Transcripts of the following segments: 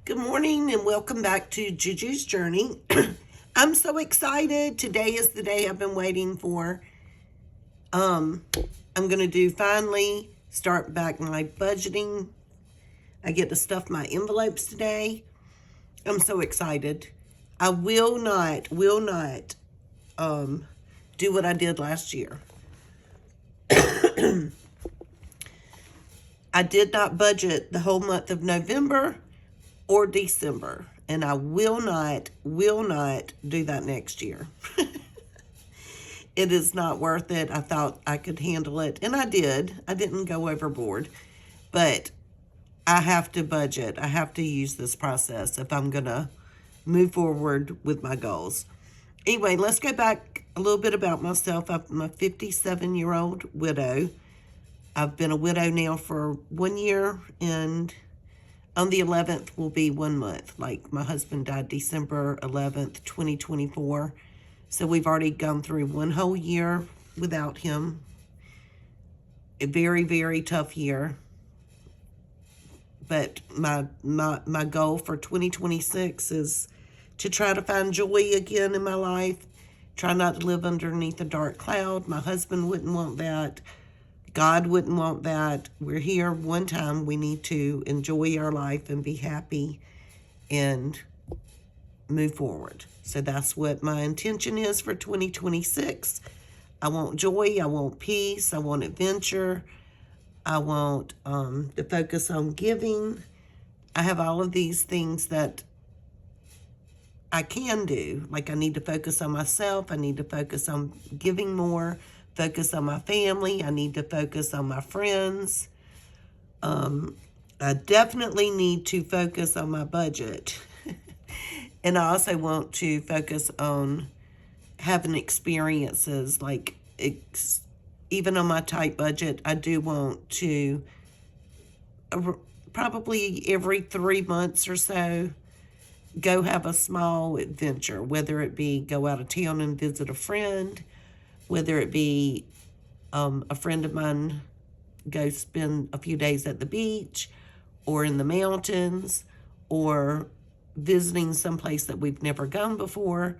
Good morning and welcome back to Juju's Journey. I'm so excited. Today is the day I've been waiting for. I'm going to finally start back my budgeting. I get to stuff my envelopes today. I'm so excited. I will not do what I did last year. I did not budget the whole month of November or December, and I will not do that next year. It is not worth it. I thought I could handle it, and I did. I didn't go overboard, but I have to budget. I have to use this process if I'm going to move forward with my goals. Anyway, let's go back a little bit about myself. I'm a 57-year-old widow. I've been a widow now for 1 year, and on the 11th will be 1 month. Like, my husband died December 11th, 2024. So we've already gone through 1 whole year without him. A very, very tough year. But my goal for 2026 is to try to find joy again in my life. Try not to live underneath a dark cloud. My husband wouldn't want that. God wouldn't want that. We're here one time. We need to enjoy our life and be happy and move forward. So that's what my intention is for 2026. I want joy. I want peace. I want adventure. I want to focus on giving. I have all of these things that I can do. Like, I need to focus on myself. I need to focus on giving more. Focus on my family. I need to focus on my friends. I definitely need to focus on my budget. And I also want to focus on having experiences. Like, even on my tight budget, I do want to probably every 3 months or so go have a small adventure, whether it be go out of town and visit a friend, whether it be a friend of mine go spend a few days at the beach or in the mountains or visiting someplace that we've never gone before.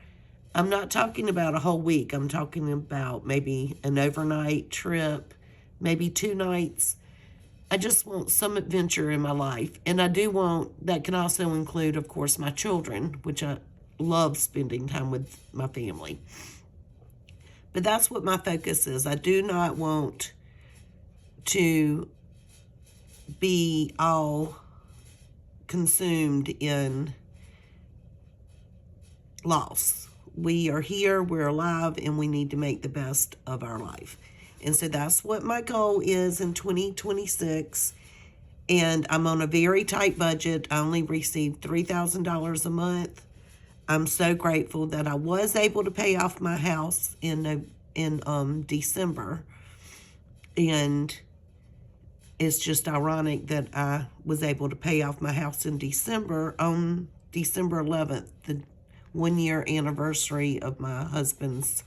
I'm not talking about a whole week. I'm talking about maybe an overnight trip, maybe 2 nights. I just want some adventure in my life. And I do want, that can also include, of course, my children, which I love spending time with my family. But that's what my focus is. I do not want to be all consumed in loss. We are here, we're alive, and we need to make the best of our life. And so that's what my goal is in 2026. And I'm on a very tight budget. I only receive $3,000 a month. I'm so grateful that I was able to pay off my house in December. And it's just ironic that I was able to pay off my house in December on December 11th, the 1 year anniversary of my husband's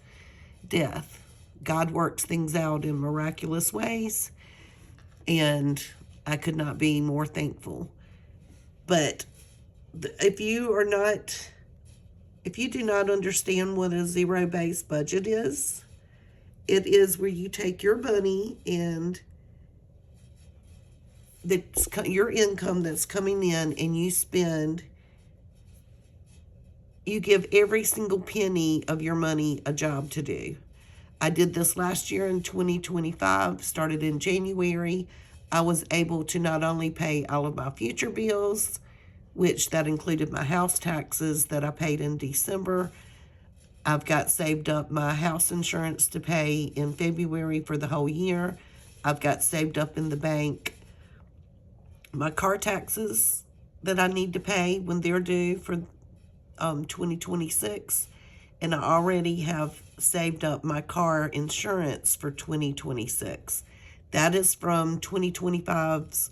death. God works things out in miraculous ways, and I could not be more thankful. But if you do not understand what a zero-based budget is, it is where you take your money and your income that's coming in, and you give every single penny of your money a job to do. I did this last year in 2025, started in January. I was able to not only pay all of my future bills, which that included my house taxes that I paid in December. I've got saved up my house insurance to pay in February for the whole year. I've got saved up in the bank my car taxes that I need to pay when they're due for 2026. And I already have saved up my car insurance for 2026. That is from 2025's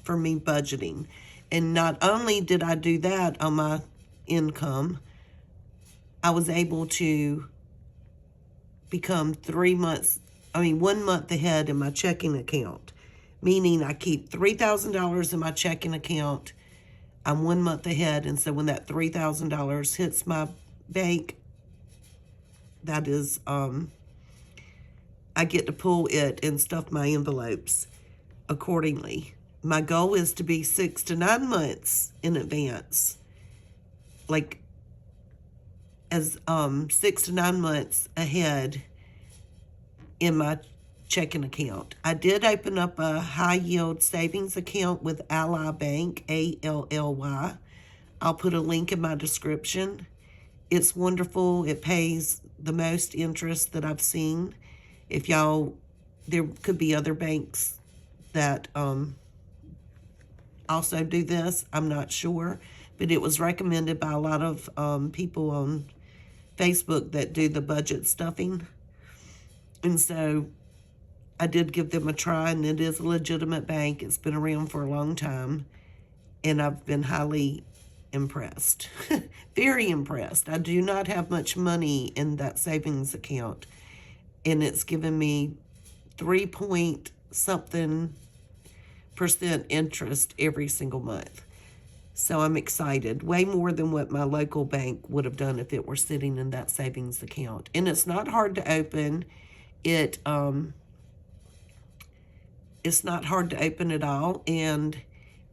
for me budgeting. And not only did I do that on my income, I was able to become 1 month ahead in my checking account, meaning I keep $3,000 in my checking account. I'm 1 month ahead, and so when that $3,000 hits my bank, that is, I get to pull it and stuff my envelopes accordingly. My goal is to be 6 to 9 months in advance, like as 6 to 9 months ahead in my checking account. I did open up a high yield savings account with Ally Bank, ALLY. I'll put a link in my description. It's wonderful. It pays the most interest that I've seen. If y'all, there could be other banks that also do this. I'm not sure, but it was recommended by a lot of people on Facebook that do the budget stuffing. And so I did give them a try, and it is a legitimate bank. It's been around for a long time, and I've been highly impressed. Very impressed. I do not have much money in that savings account, and it's given me 3 point something % interest every single month. So I'm excited, way more than what my local bank would have done if it were sitting in that savings account. And it's not hard to open. It's not hard to open at all, and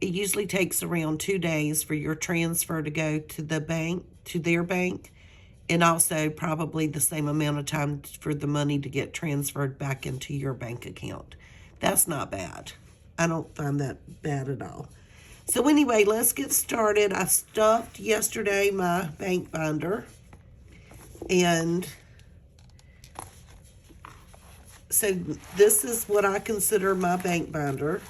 it usually takes around 2 days for your transfer to go to the bank, to their bank, and also probably the same amount of time for the money to get transferred back into your bank account. That's not bad. I don't find that bad at all. So anyway, let's get started. I stuffed yesterday my bank binder, and so this is what I consider my bank binder,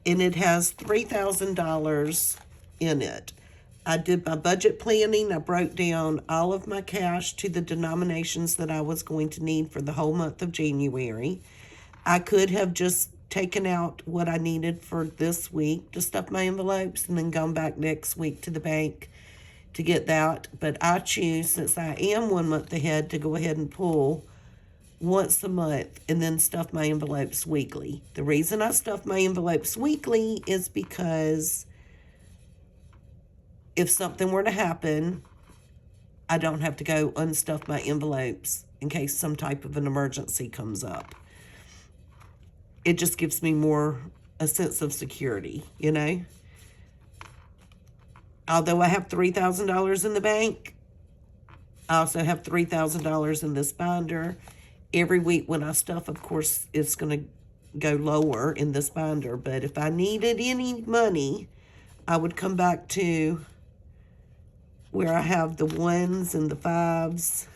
and it has $3,000 in it. I did my budget planning. I broke down all of my cash to the denominations that I was going to need for the whole month of January. I could have just taken out what I needed for this week to stuff my envelopes and then gone back next week to the bank to get that. But I choose, since I am 1 month ahead, to go ahead and pull once a month and then stuff my envelopes weekly. The reason I stuff my envelopes weekly is because if something were to happen, I don't have to go unstuff my envelopes in case some type of an emergency comes up. It just gives me a sense of security, you know? Although I have $3,000 in the bank, I also have $3,000 in this binder. Every week when I stuff, of course, it's going to go lower in this binder. But if I needed any money, I would come back to where I have the 1s and the 5s,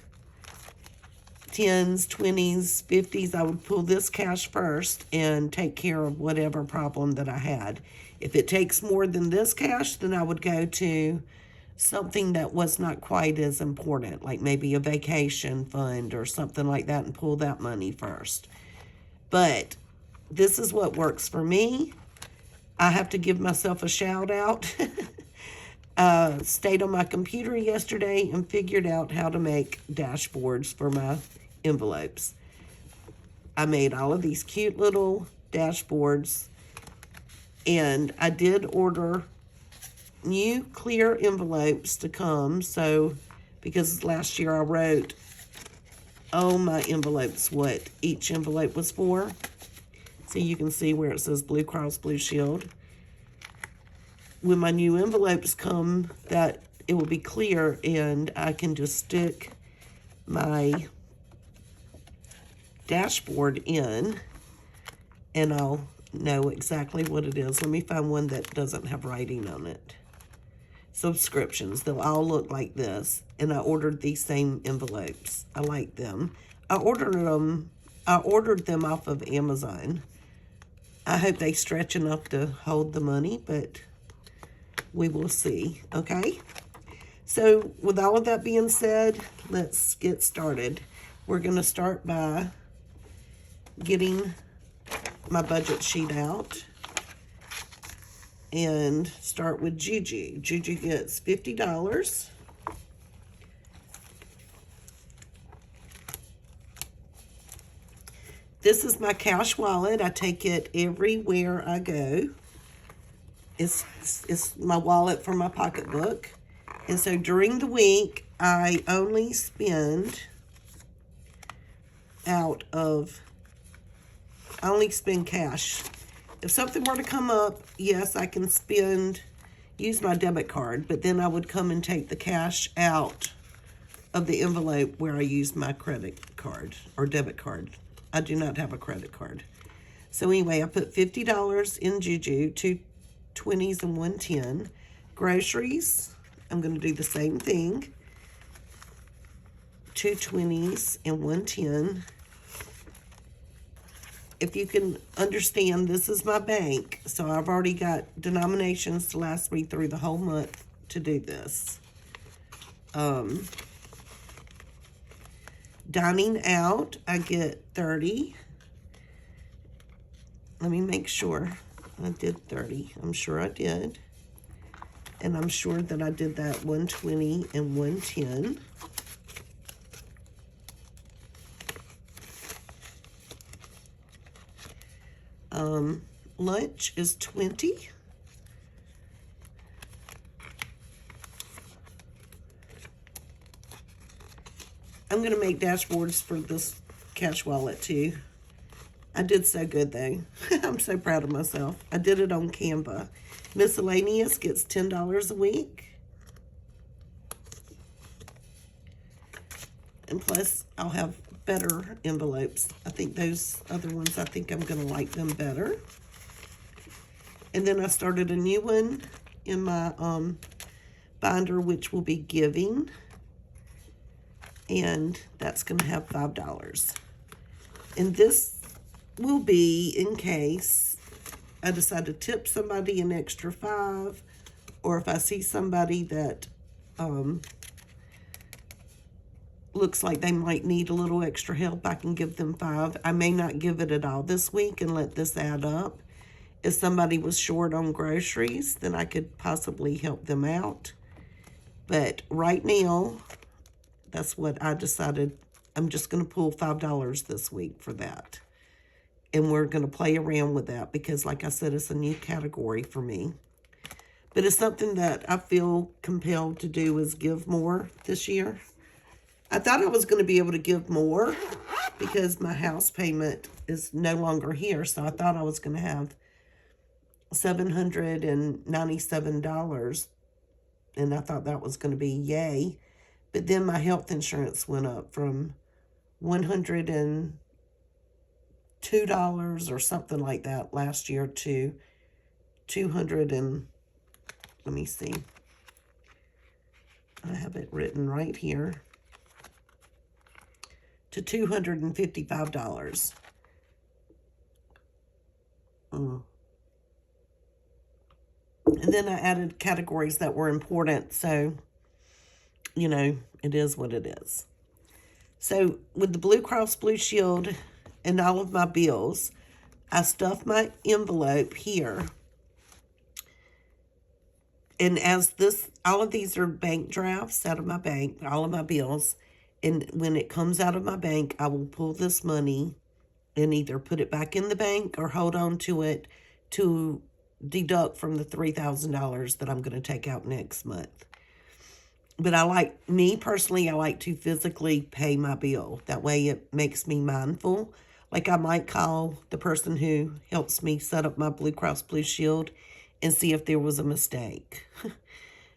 10s, 20s, 50s. I would pull this cash first and take care of whatever problem that I had. If it takes more than this cash, then I would go to something that was not quite as important, like maybe a vacation fund or something like that, and pull that money first. But this is what works for me. I have to give myself a shout out. Stayed on my computer yesterday and figured out how to make dashboards for my envelopes. I made all of these cute little dashboards, and I did order new clear envelopes to come. So because last year I wrote on my envelopes what each envelope was for. So you can see where it says Blue Cross Blue Shield. When my new envelopes come, that it will be clear, and I can just stick my dashboard in, and I'll know exactly what it is. Let me find one that doesn't have writing on it. Subscriptions, they'll all look like this, and I ordered these same envelopes. I like them. I ordered them off of Amazon. I hope they stretch enough to hold the money, but we will see. Okay, so with all of that being said, let's get started. We're going to start by getting my budget sheet out and start with Gigi. Gigi gets $50. This is my cash wallet. I take it everywhere I go. It's my wallet for my pocketbook. And so during the week, I only spend cash. If something were to come up, yes, I can use my debit card, but then I would come and take the cash out of the envelope where I use my credit card or debit card. I do not have a credit card. So anyway, I put $50 in Juju, 2 20s and 1 10. Groceries, I'm going to do the same thing. 2 20s and 1 10. If you can understand, this is my bank, so I've already got denominations to last me through the whole month to do this. Dining out, I get 30. Let me make sure I did 30. I'm sure I did. And I'm sure that I did that 120 and 110. Lunch is 20. I'm going to make dashboards for this cash wallet too. I did so good though. I'm so proud of myself. I did it on Canva. Miscellaneous gets $10 a week. And plus, I'll have better envelopes. I think those other ones, I think I'm going to like them better. And then I started a new one in my binder, which will be giving. And that's going to have $5. And this will be in case I decide to tip somebody an extra $5, or if I see somebody that looks like they might need a little extra help, I can give them $5. I may not give it at all this week and let this add up. If somebody was short on groceries, then I could possibly help them out. But right now, that's what I decided. I'm just going to pull $5 this week for that. And we're going to play around with that because, like I said, it's a new category for me. But it's something that I feel compelled to do, is give more this year. I thought I was going to be able to give more because my house payment is no longer here. So I thought I was going to have $797. And I thought that was going to be yay. But then my health insurance went up from $102 or something like that last year to 200 and, let me see. I have it written right here. To $255. And then I added categories that were important, so, you know, it is what it is. So with the Blue Cross Blue Shield and all of my bills, I stuffed my envelope here. And as all of these are bank drafts out of my bank, all of my bills. And when it comes out of my bank, I will pull this money and either put it back in the bank or hold on to it to deduct from the $3,000 that I'm going to take out next month. But me personally, I like to physically pay my bill. That way it makes me mindful. Like I might call the person who helps me set up my Blue Cross Blue Shield and see if there was a mistake.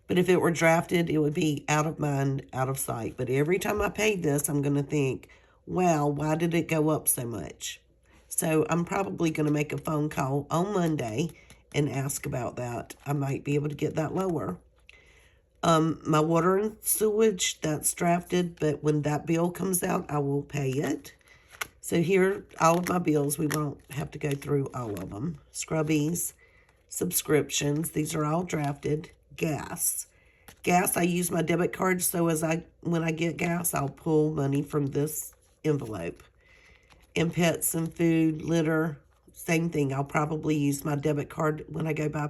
But if it were drafted, it would be out of mind, out of sight. But every time I pay this, I'm going to think, wow, why did it go up so much? So I'm probably going to make a phone call on Monday and ask about that. I might be able to get that lower. My water and sewage, that's drafted, but when that bill comes out, I will pay it. So here, all of my bills, we won't have to go through all of them. Scrubbies, subscriptions, these are all drafted. Gas, I use my debit card, so when I get gas, I'll pull money from this envelope. And pets and food, litter, same thing. I'll probably use my debit card when I go buy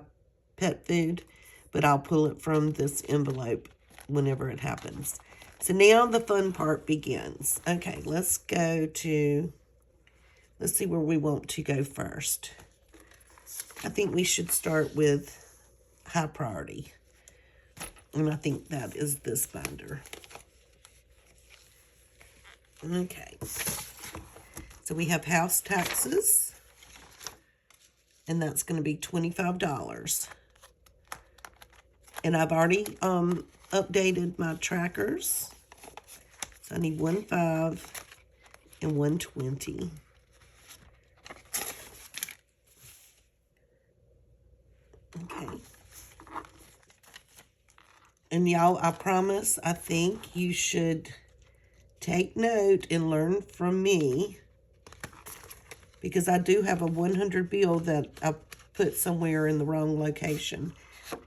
pet food, but I'll pull it from this envelope whenever it happens. So now the fun part begins. Okay, let's see where we want to go first. I think we should start with high priority. And I think that is this binder. Okay. So we have house taxes. And that's going to be $25. And I've already updated my trackers. So I need 1.5 and 1.20. Okay. And y'all, I promise, I think you should take note and learn from me, because I do have a 100 bill that I put somewhere in the wrong location.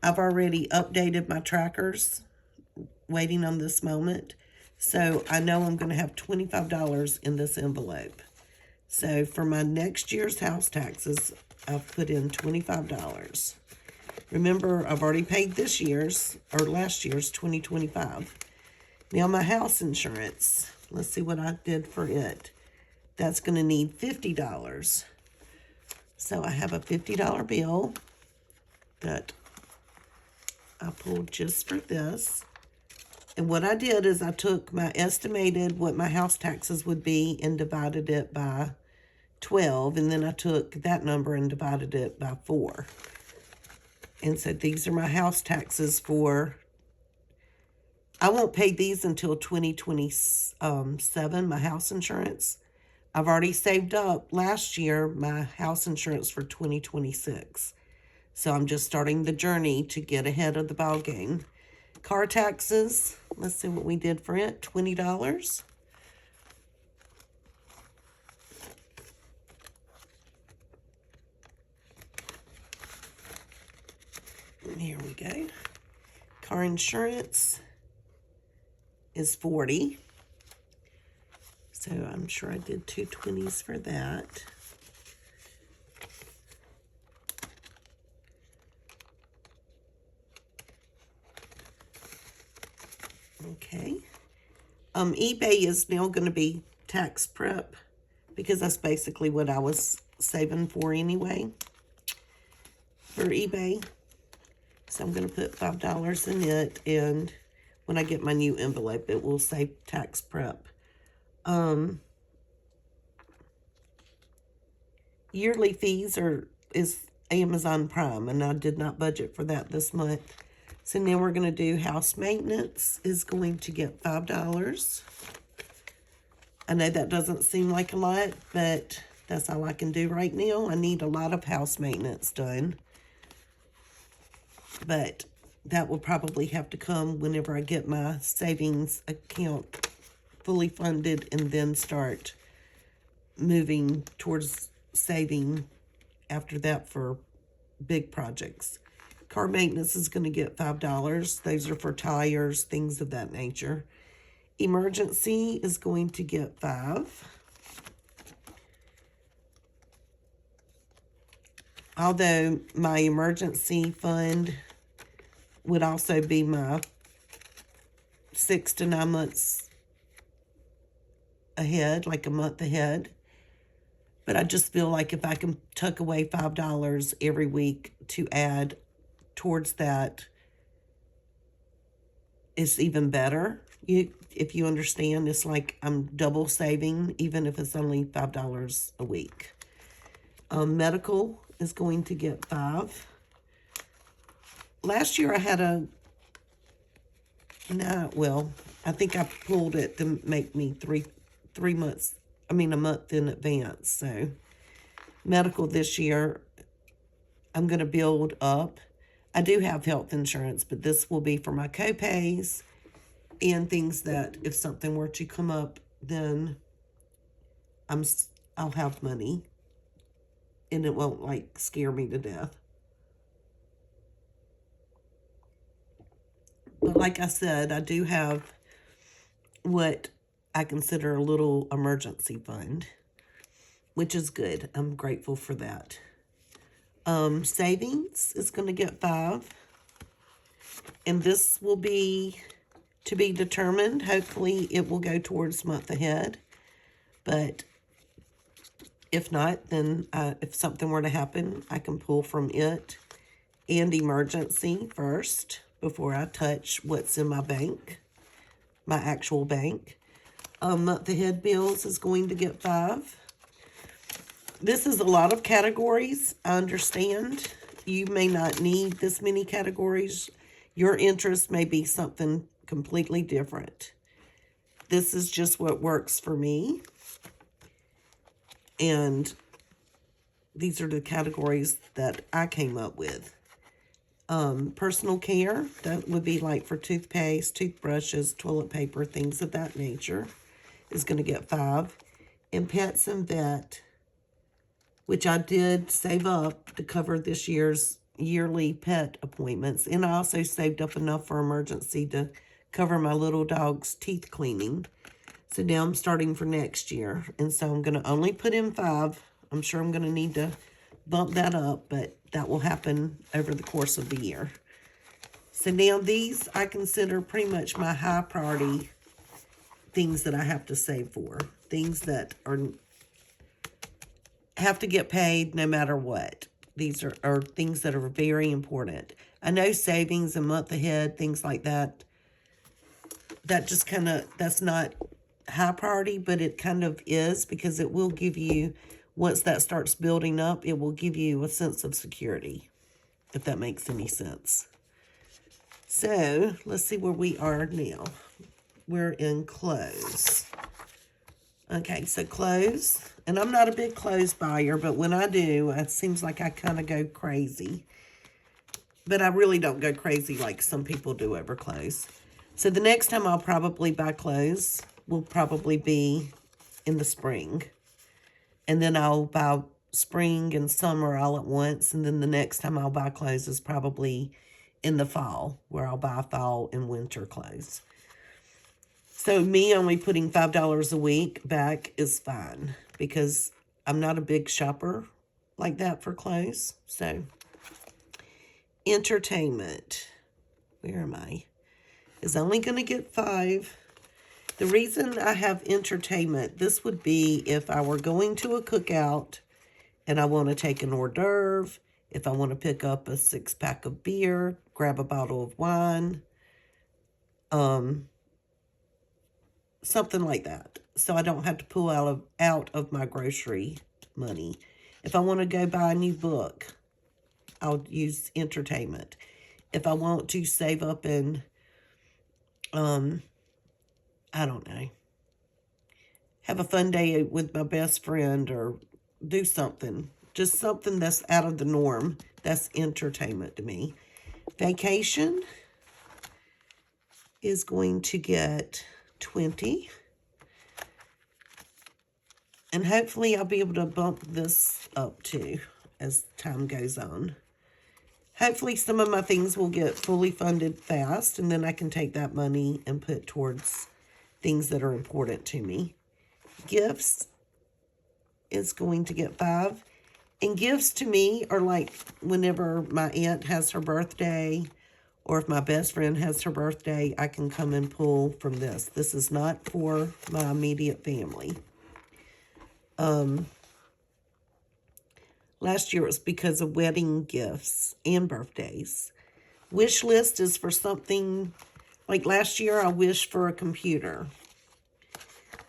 I've already updated my trackers, waiting on this moment. So I know I'm going to have $25 in this envelope. So for my next year's house taxes, I've put in $25. Remember, I've already paid this year's, or last year's, 2025. Now my house insurance, let's see what I did for it. That's going to need $50. So I have a $50 bill that I pulled just for this. And what I did is I took my estimated what my house taxes would be and divided it by 12. And then I took that number and divided it by 4. And so these are my house taxes for, I won't pay these until 2027, my house insurance. I've already saved up last year my house insurance for 2026. So I'm just starting the journey to get ahead of the ball game. Car taxes, let's see what we did for it, $20. Here we go. Car insurance is $40. So I'm sure I did 2 20s for that. Okay. eBay is now going to be tax prep, because that's basically what I was saving for anyway for eBay. So I'm going to put $5 in it, and when I get my new envelope, it will say tax prep. Yearly fees is Amazon Prime, and I did not budget for that this month. So now we're going to do house maintenance is going to get $5. I know that doesn't seem like a lot, but that's all I can do right now. I need a lot of house maintenance done. But that will probably have to come whenever I get my savings account fully funded and then start moving towards saving after that for big projects. Car maintenance is going to get $5. Those are for tires, things of that nature. Emergency is going to get $5. Although my emergency fund would also be my 6 to 9 months ahead, like a month ahead. But I just feel like if I can tuck away $5 every week to add towards that, it's even better. If you understand, it's like I'm double saving, even if it's only $5 a week. Medical is going to get $5. Last year I had I think I pulled it to make me a month in advance. So medical this year, I'm going to build up. I do have health insurance, but this will be for my co-pays and things that if something were to come up, then I'll have money and it won't like scare me to death. But like I said, I do have what I consider a little emergency fund, which is good. I'm grateful for that. Savings is going to get $5. And this will be to be determined. Hopefully it will go towards month ahead. But if not, then if something were to happen, I can pull from it and emergency first before I touch what's in my bank, my actual bank. Month ahead bills is going to get 5. This is a lot of categories. I understand you may not need this many categories. Your interest may be something completely different. This is just what works for me. And these are the categories that I came up with. Personal care, that would be like for toothpaste, toothbrushes, toilet paper, things of that nature, is going to get 5. And pets and vet, which I did save up to cover this year's yearly pet appointments. And I also saved up enough for emergency to cover my little dog's teeth cleaning. So now I'm starting for next year. And so I'm going to only put in 5. I'm sure I'm going to need to bump that up, but that will happen over the course of the year. So now these I consider pretty much my high priority things that I have to save for. Things that have to get paid no matter what. These are things that are very important. I know savings and month ahead, things like that, that just kind of, that's not high priority, but it kind of is, because it will give you, once that starts building up, it will give you a sense of security, if that makes any sense. So let's see where we are now. We're in clothes. Okay, so clothes, and I'm not a big clothes buyer, but when I do, it seems like I kind of go crazy. But I really don't go crazy like some people do over clothes. So the next time I'll probably buy clothes will probably be in the spring. And then I'll buy spring and summer all at once. And then the next time I'll buy clothes is probably in the fall, where I'll buy fall and winter clothes. So me only putting $5 a week back is fine, because I'm not a big shopper like that for clothes. So entertainment, where am I? Is only going to get 5. The reason I have entertainment, this would be if I were going to a cookout and I want to take an hors d'oeuvre, if I want to pick up a 6-pack of beer, grab a bottle of wine, something like that. So I don't have to pull out of my grocery money. If I want to go buy a new book, I'll use entertainment. If I want to save up and, I don't know, have a fun day with my best friend or do something, just something that's out of the norm, that's entertainment to me. Vacation is going to get 20. And hopefully I'll be able to bump this up too as time goes on. Hopefully some of my things will get fully funded fast, and then I can take that money and put towards things that are important to me. Gifts is going to get 5. And gifts to me are like whenever my aunt has her birthday, or if my best friend has her birthday, I can come and pull from this. This is not for my immediate family. Last year it was because of wedding gifts and birthdays. Wish list is for something, like last year I wished for a computer.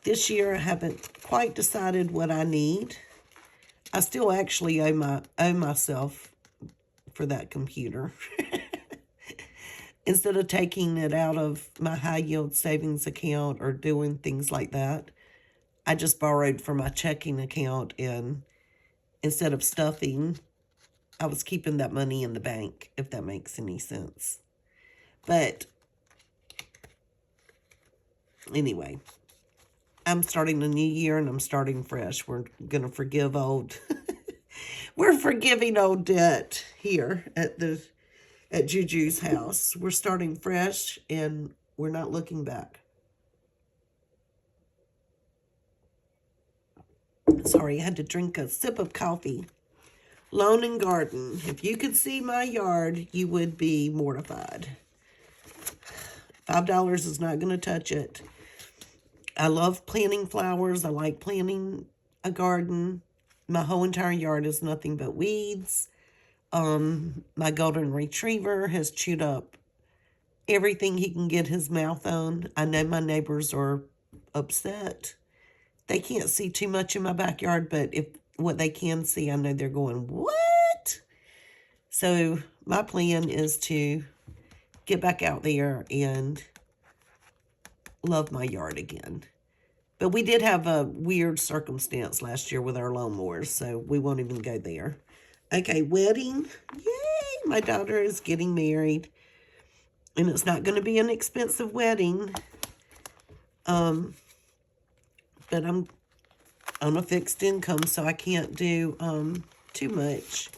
This year I haven't quite decided what I need. I still actually owe myself for that computer. Instead of taking it out of my high yield savings account or doing things like that, I just borrowed from my checking account, and instead of stuffing, I was keeping that money in the bank, if that makes any sense. But anyway, I'm starting a new year and I'm starting fresh. We're going to forgive we're forgiving old debt here at Juju's house. We're starting fresh and we're not looking back. Sorry, I had to drink a sip of coffee. Lawn and garden. If you could see my yard, you would be mortified. $5 is not going to touch it. I love planting flowers. I like planting a garden. My whole entire yard is nothing but weeds. My golden retriever has chewed up everything he can get his mouth on. I know my neighbors are upset. They can't see too much in my backyard, but if what they can see, I know they're going, what? So my plan is to get back out there and love my yard again. But we did have a weird circumstance last year with our lawnmowers, so we won't even go there. Okay, wedding. Yay! My daughter is getting married. And it's not going to be an expensive wedding. But I'm on a fixed income, so I can't do too much.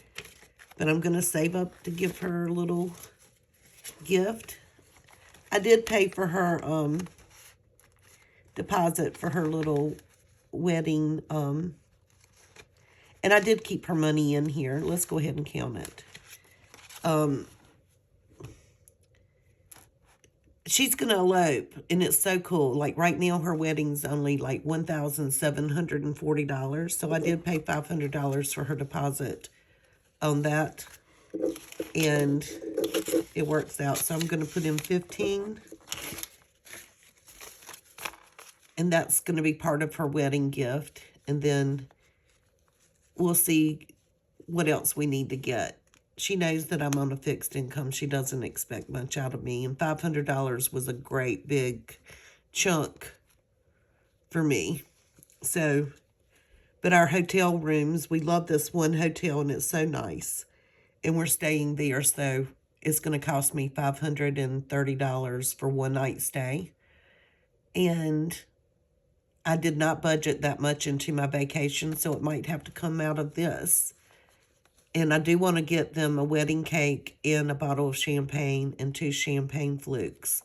But I'm going to save up to give her a little gift. I did pay for her deposit for her little wedding. And I did keep her money in here. Let's go ahead and count it. She's going to elope, and it's so cool. Like, right now, her wedding's only, like, $1,740. So I did pay $500 for her deposit on that. And it works out. So I'm going to put in 15. And that's going to be part of her wedding gift. And then we'll see what else we need to get. She knows that I'm on a fixed income. She doesn't expect much out of me. And $500 was a great big chunk for me. So, but our hotel rooms, we love this one hotel and it's so nice. And we're staying there, so it's going to cost me $530 for one night stay. And I did not budget that much into my vacation, so it might have to come out of this. And I do want to get them a wedding cake and a bottle of champagne and 2 champagne flukes.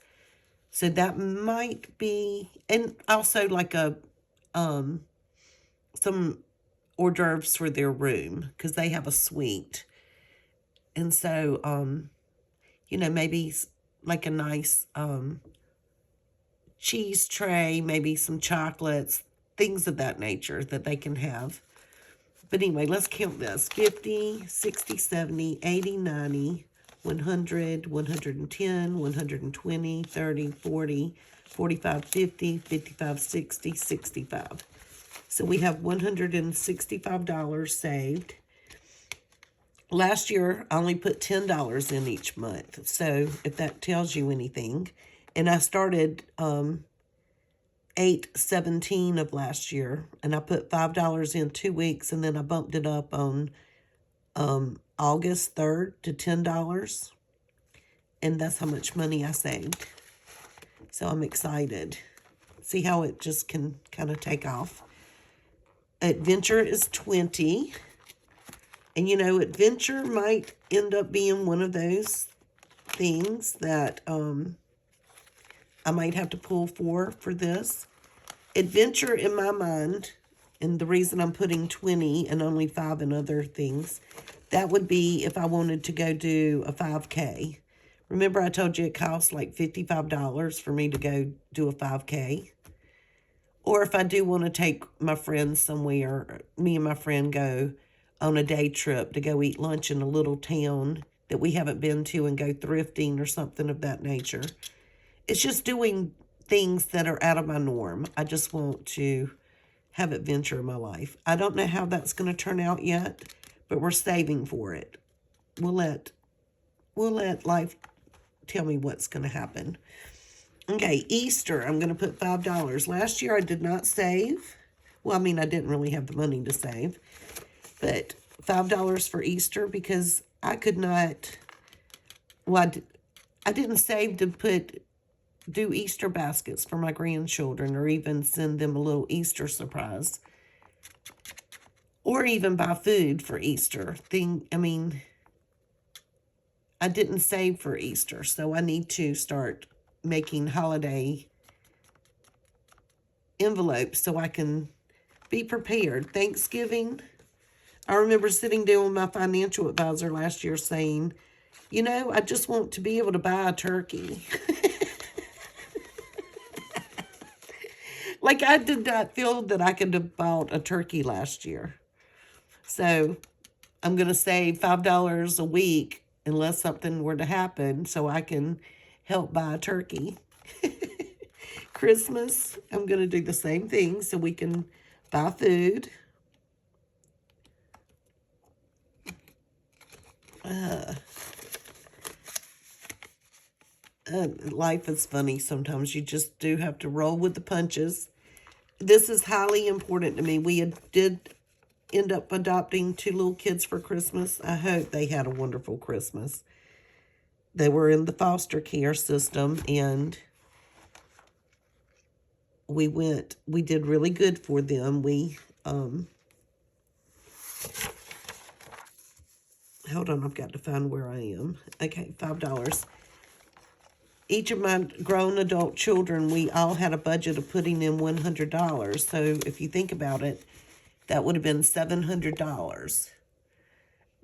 So that might be, and also like some hors d'oeuvres for their room, because they have a suite. And so, maybe like a nice cheese tray, maybe some chocolates, things of that nature that they can have. But anyway, let's count this. 50, 60, 70, 80, 90, 100, 110, 120, 30, 40, 45, 50, 55, 60, 65. So we have $165 saved. Last year, I only put $10 in each month. So if that tells you anything. And I started 8/17 of last year, and I put $5 in 2 weeks, and then I bumped it up on August 3rd to $10, and that's how much money I saved. So I'm excited. See how it just can kind of take off. Adventure is 20, and adventure might end up being one of those things that I might have to pull for this. Adventure in my mind, and the reason I'm putting 20 and only 5 in other things, that would be if I wanted to go do a 5K. Remember I told you it costs like $55 for me to go do a 5K? Or if I do want to take my friends somewhere, me and my friend go on a day trip to go eat lunch in a little town that we haven't been to and go thrifting or something of that nature. It's just doing things that are out of my norm. I just want to have adventure in my life. I don't know how that's going to turn out yet, but we're saving for it. We'll let life tell me what's going to happen. Okay, Easter, I'm going to put $5. Last year I did not save. Well, I mean, I didn't really have the money to save. But $5 for Easter because I could not, well, I didn't save to do Easter baskets for my grandchildren or even send them a little Easter surprise. Or even buy food for Easter. I didn't save for Easter, so I need to start making holiday envelopes so I can be prepared. Thanksgiving, I remember sitting down with my financial advisor last year saying, I just want to be able to buy a turkey. Like, I did not feel that I could have bought a turkey last year. So, I'm going to save $5 a week unless something were to happen so I can help buy a turkey. Christmas, I'm going to do the same thing so we can buy food. Life is funny sometimes. You just do have to roll with the punches. This is highly important to me. We did end up adopting 2 little kids for Christmas. I hope they had a wonderful Christmas. They were in the foster care system, and we did really good for them. Hold on, I've got to find where I am. Okay, $5. Each of my grown adult children, we all had a budget of putting in $100. So if you think about it, that would have been $700.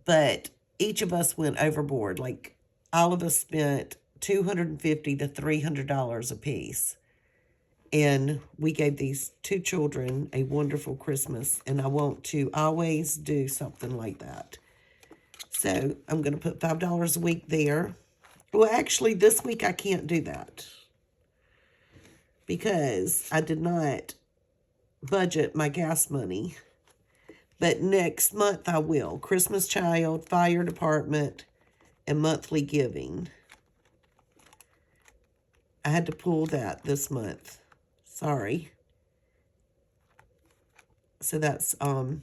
But each of us went overboard. Like, all of us spent $250 to $300 a piece. And we gave these 2 children a wonderful Christmas. And I want to always do something like that. So I'm going to put $5 a week there. Well, actually, this week I can't do that because I did not budget my gas money. But next month I will. Christmas Child, Fire Department, and monthly giving. I had to pull that this month. Sorry. So that's to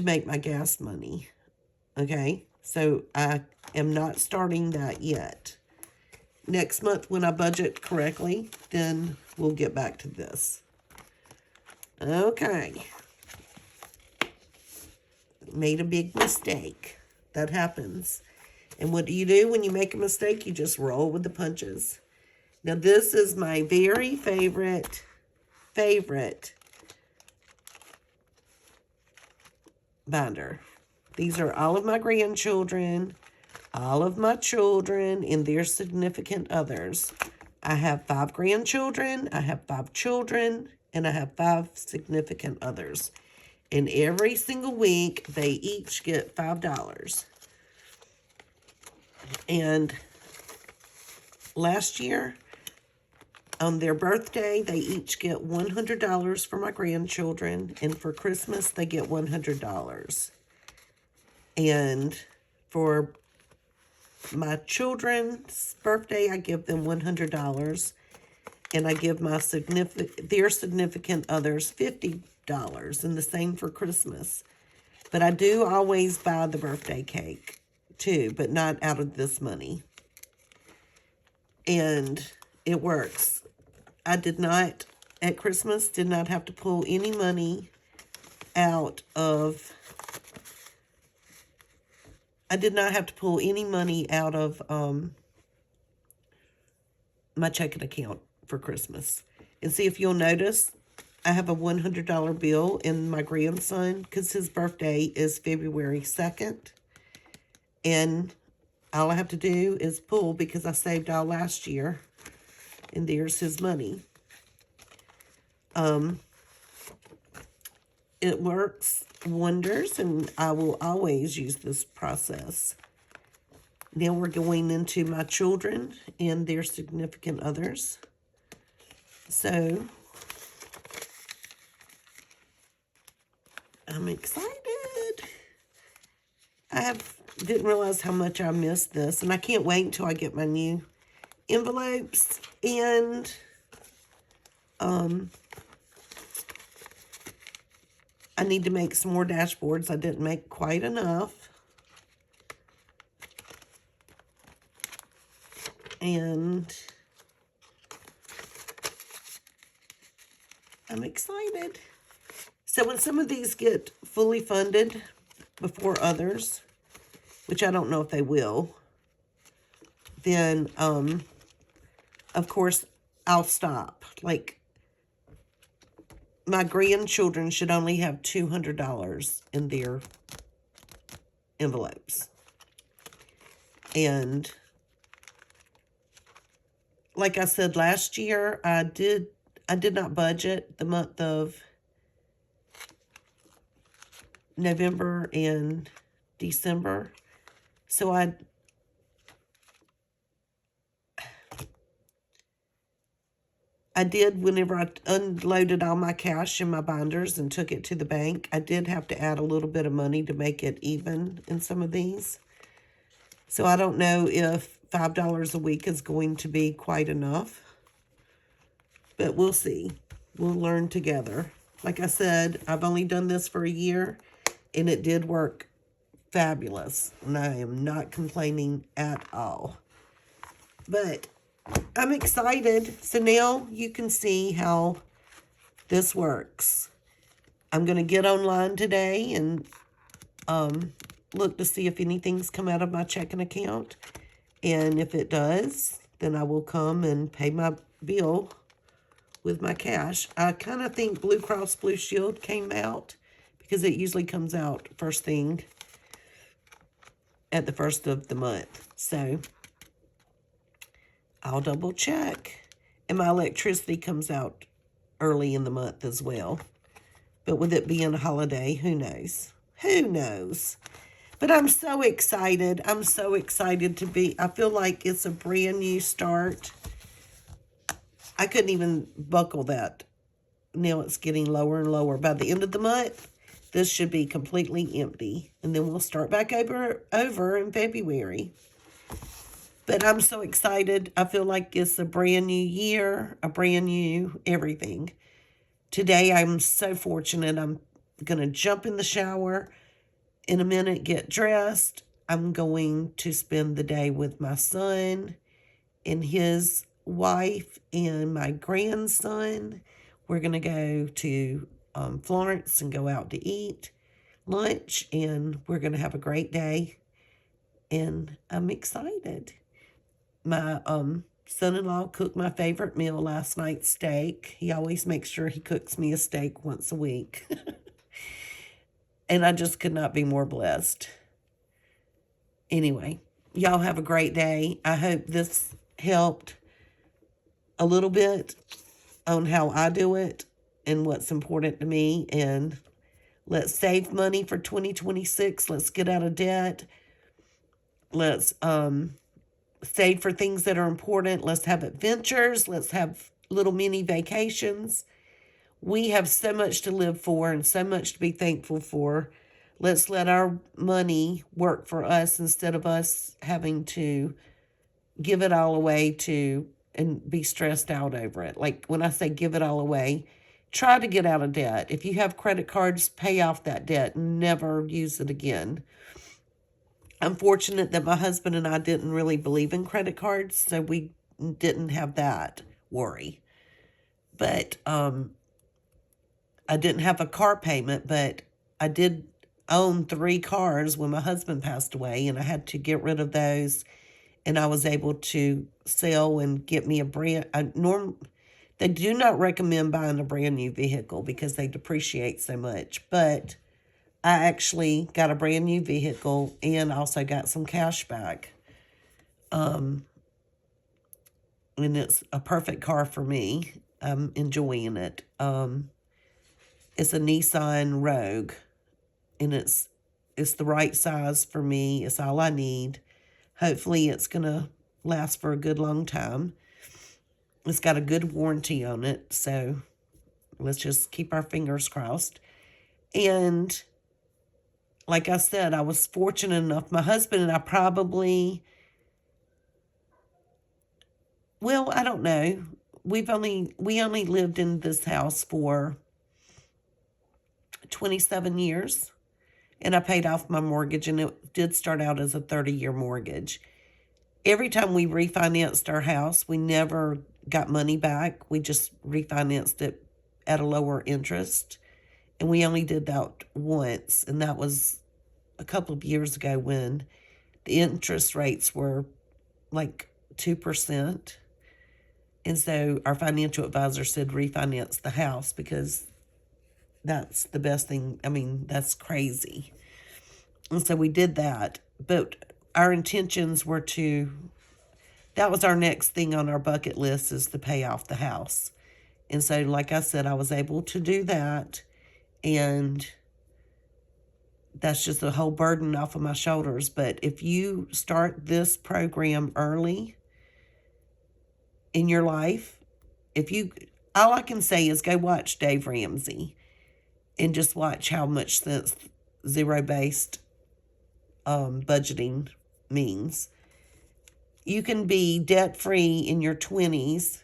make my gas money. Okay? So I am not starting that yet. Next month when I budget correctly, then we'll get back to this. Okay. Made a big mistake. That happens. And what do you do when you make a mistake? You just roll with the punches. Now this is my very favorite binder. These are all of my grandchildren, all of my children, and their significant others. I have 5 grandchildren, I have 5 children, and I have 5 significant others. And every single week, they each get $5. And last year, on their birthday, they each get $100 for my grandchildren. And for Christmas, they get $100. And for my children's birthday, I give them $100. And I give my their significant others $50. And the same for Christmas. But I do always buy the birthday cake, too. But not out of this money. And it works. I did not, at Christmas, did not have to pull any money out of... I did not have to pull any money out of my checking account for Christmas. And see, if you'll notice, I have a $100 bill in my grandson because his birthday is February 2nd. And all I have to do is pull because I saved all last year. And there's his money. It works wonders, and I will always use this process. Now we're going into my children and their significant others. So, I'm excited. Didn't realize how much I missed this, and I can't wait until I get my new envelopes. And I need to make some more dashboards. I didn't make quite enough. And I'm excited. So when some of these get fully funded before others, which I don't know if they will, then, of course, I'll stop. Like, my grandchildren should only have $200 in their envelopes. And like I said last year, I did not budget the month of November and December. So I did, whenever I unloaded all my cash in my binders and took it to the bank, I did have to add a little bit of money to make it even in some of these. So I don't know if $5 a week is going to be quite enough, but we'll see. We'll learn together. Like I said, I've only done this for a year, and it did work fabulous, and I am not complaining at all. But I'm excited. So now you can see how this works. I'm going to get online today and look to see if anything's come out of my checking account. And if it does, then I will come and pay my bill with my cash. I kind of think Blue Cross Blue Shield came out because it usually comes out first thing at the first of the month. So I'll double check. And my electricity comes out early in the month as well. But with it being a holiday, who knows? Who knows? But I'm so excited. I'm so excited to be. I feel like it's a brand new start. I couldn't even buckle that. Now it's getting lower and lower. By the end of the month, this should be completely empty. And then we'll start back over in February. But I'm so excited. I feel like it's a brand new year, a brand new everything. Today, I'm so fortunate. I'm going to jump in the shower in a minute, get dressed. I'm going to spend the day with my son and his wife and my grandson. We're going to go to Florence and go out to eat lunch, and we're going to have a great day. And I'm excited. My son-in-law cooked my favorite meal last night, steak. He always makes sure he cooks me a steak once a week. And I just could not be more blessed. Anyway, y'all have a great day. I hope this helped a little bit on how I do it and what's important to me. And let's save money for 2026. Let's get out of debt. Let's save for things that are important. Let's have adventures. Let's have little mini vacations. We have so much to live for and so much to be thankful for. Let's let our money work for us instead of us having to give it all away to and be stressed out over it. Like when I say give it all away, try to get out of debt. If you have credit cards, pay off that debt and never use it again. I'm fortunate that my husband and I didn't really believe in credit cards, so we didn't have that worry. But I didn't have a car payment, but I did own 3 cars when my husband passed away, and I had to get rid of those, and I was able to sell and get me they do not recommend buying a brand new vehicle because they depreciate so much, but I actually got a brand new vehicle and also got some cash back. And it's a perfect car for me. I'm enjoying it. It's a Nissan Rogue, and it's the right size for me. It's all I need. Hopefully it's going to last for a good long time. It's got a good warranty on it, so let's just keep our fingers crossed. And like I said, I was fortunate enough. My husband and I probably, well, I don't know. We only lived in this house for 27 years, and I paid off my mortgage, and it did start out as a 30-year mortgage. Every time we refinanced our house, we never got money back. We just refinanced it at a lower interest, and we only did that once, and that was a couple of years ago when the interest rates were like 2%. And so our financial advisor said refinance the house because that's the best thing. I mean, that's crazy. And so we did that. But our intentions were that was our next thing on our bucket list, is to pay off the house. And so, like I said, I was able to do that. And that's just a whole burden off of my shoulders. But if you start this program early in your life, all I can say is go watch Dave Ramsey and just watch how much sense zero-based budgeting means. You can be debt-free in your 20s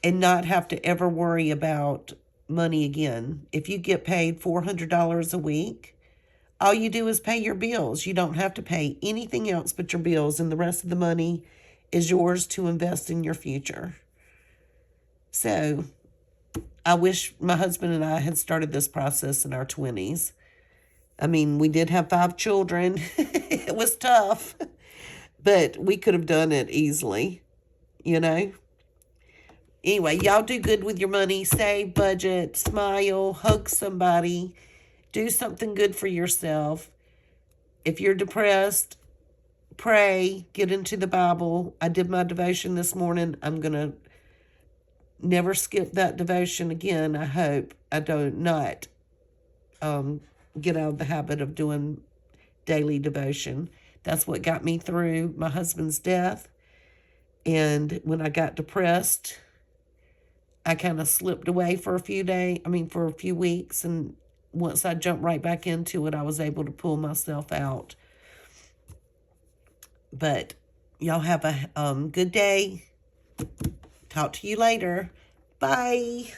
and not have to ever worry about money again. If you get paid $400 a week, all you do is pay your bills. You don't have to pay anything else but your bills, and the rest of the money is yours to invest in your future. So I wish my husband and I had started this process in our 20s. I mean, we did have 5 children. It was tough, but we could have done it easily, you know? Anyway, y'all do good with your money. Save, budget, smile, hug somebody. Do something good for yourself. If you're depressed, pray, get into the Bible. I did my devotion this morning. I'm going to never skip that devotion again. I hope I do not get out of the habit of doing daily devotion. That's what got me through my husband's death. And when I got depressed, I kind of slipped away for a few weeks. And once I jumped right back into it, I was able to pull myself out. But y'all have a good day. Talk to you later. Bye.